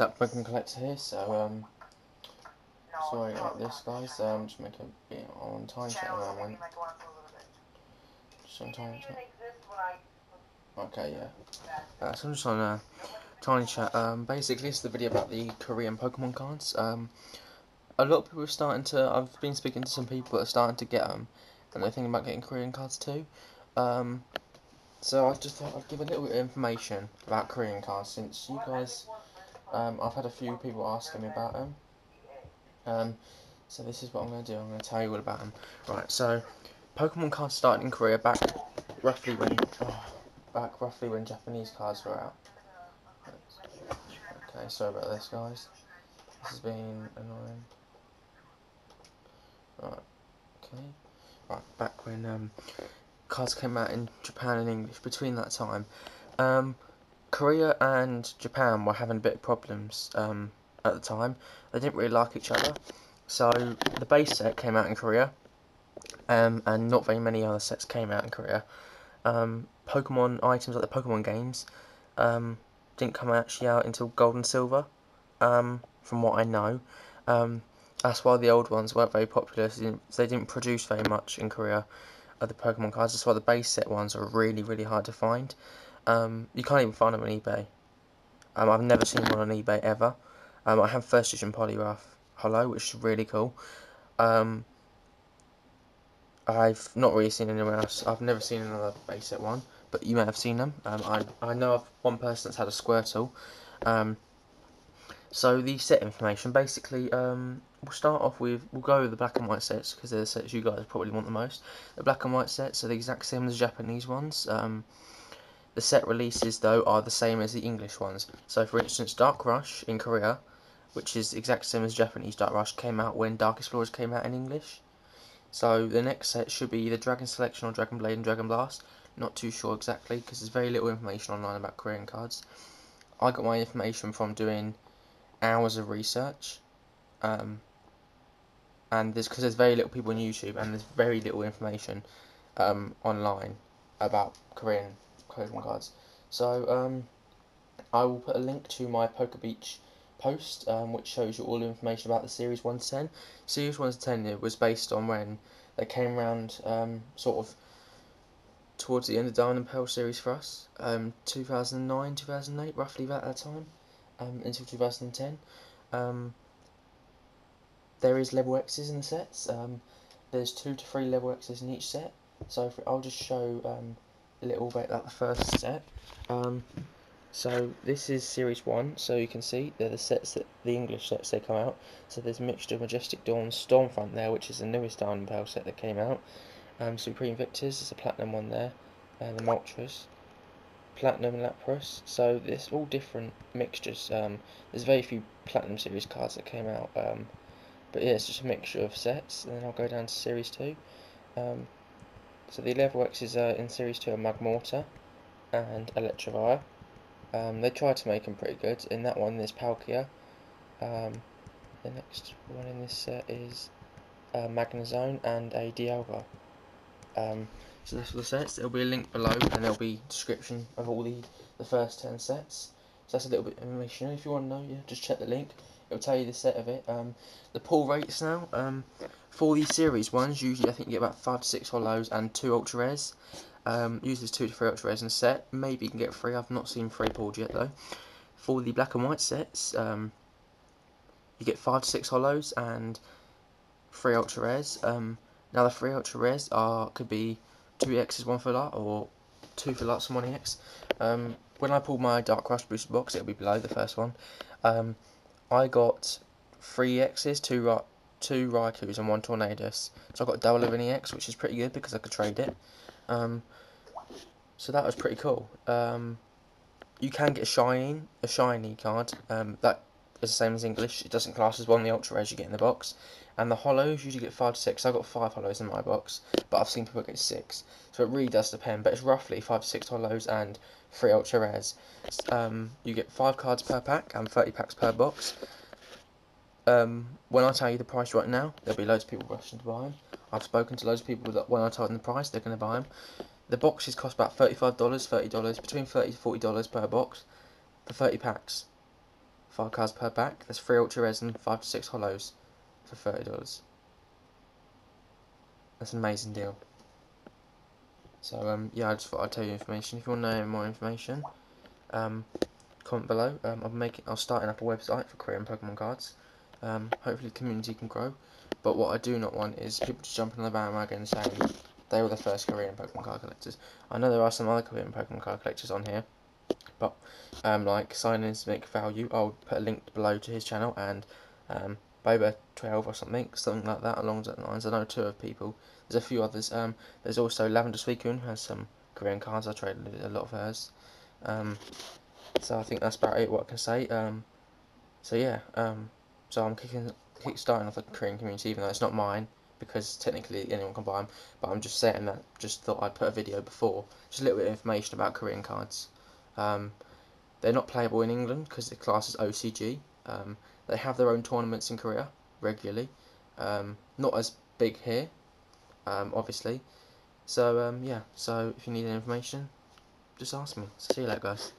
ThatPokemonCollector here, so sorry about this guys, just making a bit on time chat at the moment. Just on time chat. Okay, yeah. So I'm just on tiny chat. Basically it's the video about the Korean Pokemon cards. A lot of people are starting to, I've been speaking to some people that are starting to get them, and they're thinking about getting Korean cards too. So I just thought I'd give a little bit of information about Korean cards, since you guys, I've had a few people asking me about them. So this is what I'm going to do. I'm going to tell you all about them. Right. So Pokemon cards started in Korea back roughly when Japanese cards were out. Okay. Sorry about this, guys. This has been annoying. Right. Okay. Right. Back when cards came out in Japan and English. Between that time, Korea and Japan were having a bit of problems at the time. They didn't really like each other. So the base set came out in Korea, and not very many other sets came out in Korea. Pokemon items like the Pokemon games didn't come actually out until Gold and Silver, from what I know. That's why the old ones weren't very popular. They didn't produce very much in Korea of the Pokemon cards. That's why the base set ones are really, really hard to find. You can't even find them on eBay. I've never seen one on eBay ever. I have first edition Poliwrath Hollow, which is really cool. I've not really seen anyone else. I've never seen another base set one, but you may have seen them. I know of one person that's had a Squirtle. So the set information, basically, we'll start off with, we'll go with the black and white sets, because they're the sets you guys probably want the most. The black and white sets are the exact same as the Japanese ones. The set releases, though, are the same as the English ones. So, for instance, Dark Rush in Korea, which is the exact same as Japanese Dark Rush, came out when Dark Explorers came out in English. So the next set should be either Dragon Selection or Dragon Blade and Dragon Blast. Not too sure exactly, because there's very little information online about Korean cards. I got my information from doing hours of research, and because there's very little people on YouTube, and there's very little information online about Korean Pokemon cards. So I will put a link to my Poker Beach post, which shows you all the information about the Series 1 to 10. Series 1 to 10 was based on when they came around, sort of towards the end of Diamond and Pearl series for us, 2009, 2008, roughly about that time, until 2010. There is level X's in the sets. There's 2 to 3 level X's in each set. So I'll just show a little bit about the first set. So this is Series 1, so you can see they're the English sets they come out. So there's a mixture of Majestic Dawn, Stormfront there, which is the newest Diamond and Pearl set that came out. Supreme Victors, there's a Platinum one there, and the Moltres, Platinum and Lapras. So there's all different mixtures. There's very few Platinum series cards that came out, but yeah, it's just a mixture of sets. And then I'll go down to Series 2. So the level X's in Series 2 are Magmortar and Electivire. They tried to make them pretty good. In that one there's Palkia. The next one in this set is Magnezone and a Dialga. So that's for the sets. There'll be a link below, and there'll be a description of all the first 10 sets. So that's a little bit of information. If you want to know, yeah, just check the link. It'll tell you the set of it. The pull rates now, for these series ones, usually I think you get about 5 to 6 hollows and 2 ultra rares. Usually there's 2 to 3 ultra rares in a set. Maybe you can get 3. I've not seen 3 pulled yet though. For the black and white sets, you get 5 to 6 hollows and 3 ultra rares. Now the 3 ultra rares could be 2 X's, 1 for lot, or 2 for lots and 1 EX. When I pulled my Dark Rush booster box, it'll be below the first one. I got 3 X's, 2 Raikus and 1 Tornadus. So I got double of an EX, which is pretty good because I could trade it. So that was pretty cool. You can get a shiny card. That is the same as English. It doesn't class as one of the ultra rares you get in the box. And the hollows usually get 5 to 6. I got 5 hollows in my box, but I've seen people get 6. So it really does depend. But it's roughly 5 to 6 hollows and 3 ultra rares. You get 5 cards per pack and 30 packs per box. When I tell you the price right now, there'll be loads of people rushing to buy them. I've spoken to loads of people that when I tell them the price, they're going to buy them. The boxes cost about $35, $30, between $30 to $40 per box for 30 packs. 5 cards per pack. There's 3 ultra rares and 5 to 6 hollows for $30. That's an amazing deal. So yeah, I just thought I'd tell you information. If you want to know more information, comment below. I'll start up a website for Korean Pokemon cards. Hopefully the community can grow. But what I do not want is people to jump on the bandwagon saying they were the first Korean Pokemon card collectors. I know there are some other Korean Pokemon card collectors on here, but like Silence Make Value, I'll put a link below to his channel, and Boba12 or something like that along those lines. I know 2 of people. There's a few others. There's also Lavender Suicune, who has some Korean cards. I traded a lot of hers. So I think that's about it, what I can say. So yeah, so I'm kickstarting off the Korean community, even though it's not mine, because technically anyone can buy them, but I'm just saying that, just thought I'd put a video before, just a little bit of information about Korean cards. They're not playable in England, because the class is OCG. They have their own tournaments in Korea, regularly. Not as big here, obviously. So yeah, so if you need any information, just ask me. See you later, guys.